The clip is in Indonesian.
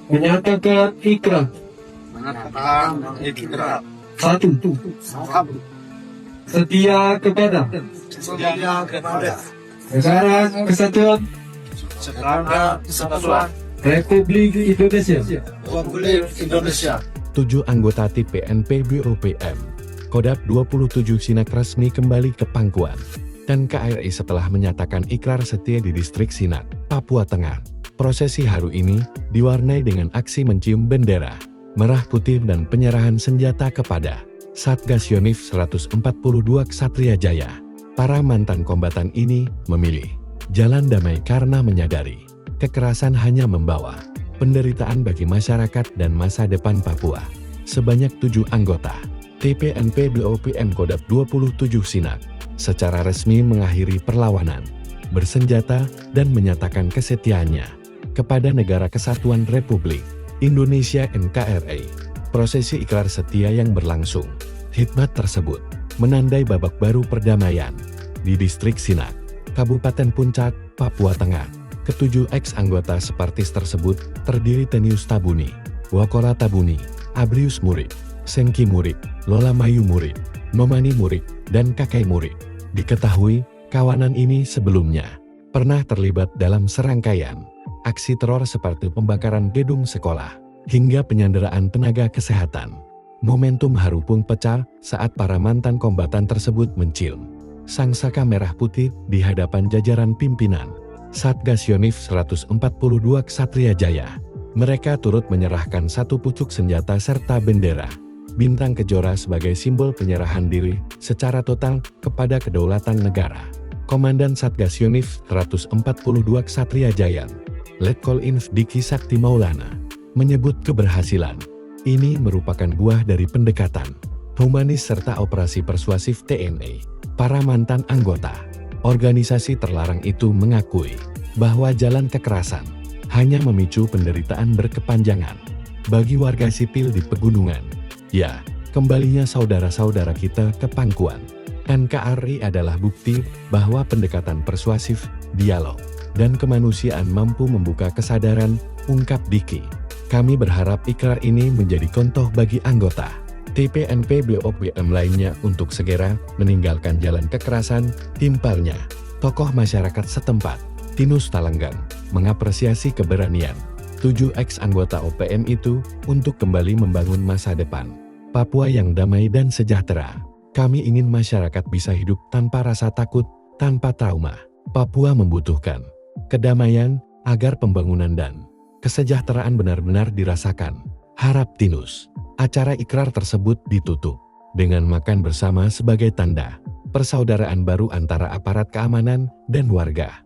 Menyatakan ikrar. Mengatakan ikrar. 1. Setia kepada Setia kepada Negara Kesatuan Negara Kesatuan Republik Indonesia. Republik Indonesia. 7 anggota TPNP BOPM. Kodap 27 Sinak resmi kembali ke pangkuan dan KRI setelah menyatakan ikrar setia di distrik Sinak, Papua Tengah. Prosesi haru ini diwarnai dengan aksi mencium bendera merah putih dan penyerahan senjata kepada Satgas Yonif 142 Ksatria Jaya. Para mantan kombatan ini memilih jalan damai karena menyadari kekerasan hanya membawa penderitaan bagi masyarakat dan masa depan Papua. Sebanyak 7 anggota TPNP BOPM Kodap 27 Sinak secara resmi mengakhiri perlawanan bersenjata dan menyatakan kesetiaannya kepada Negara Kesatuan Republik Indonesia NKRI. Prosesi ikrar setia yang berlangsung hikmat tersebut menandai babak baru perdamaian di distrik Sinak, Kabupaten Puncak, Papua Tengah. Ketujuh ex-anggota Separtis tersebut terdiri Tenius Tabuni, Wakora Tabuni, Abrius Murid, Sengki Murid, Lola Mayu Murid, Nomani Murid, dan Kakai Murid. Diketahui, kawanan ini sebelumnya pernah terlibat dalam serangkaian aksi teror seperti pembakaran gedung sekolah hingga penyanderaan tenaga kesehatan. Momentum haru pun pecah saat para mantan kombatan tersebut mencium sangsaka merah putih di hadapan jajaran pimpinan Satgas Yonif 142 Ksatria Jaya. Mereka turut menyerahkan satu pucuk senjata serta bendera bintang kejora sebagai simbol penyerahan diri secara total kepada kedaulatan negara. Komandan Satgas Yonif 142 Ksatria Jaya, Letkol Inf Diki Sakti Maulana, menyebut keberhasilan ini merupakan buah dari pendekatan humanis serta operasi persuasif TNI. Para mantan anggota organisasi terlarang itu mengakui bahwa jalan kekerasan hanya memicu penderitaan berkepanjangan bagi warga sipil di pegunungan. Ya, kembalinya saudara-saudara kita ke pangkuan NKRI adalah bukti bahwa pendekatan persuasif, dialog, dan kemanusiaan mampu membuka kesadaran, ungkap Diki. Kami berharap ikrar ini menjadi contoh bagi anggota TPNP BOPM lainnya untuk segera meninggalkan jalan kekerasan. Timpalnya, tokoh masyarakat setempat, Tinus Talenggang, mengapresiasi keberanian 7 ex-anggota OPM itu untuk kembali membangun masa depan Papua yang damai dan sejahtera. Kami ingin masyarakat bisa hidup tanpa rasa takut, tanpa trauma. Papua membutuhkan kedamaian agar pembangunan dan kesejahteraan benar-benar dirasakan, harap Tinus. Acara ikrar tersebut ditutup dengan makan bersama sebagai tanda persaudaraan baru antara aparat keamanan dan warga.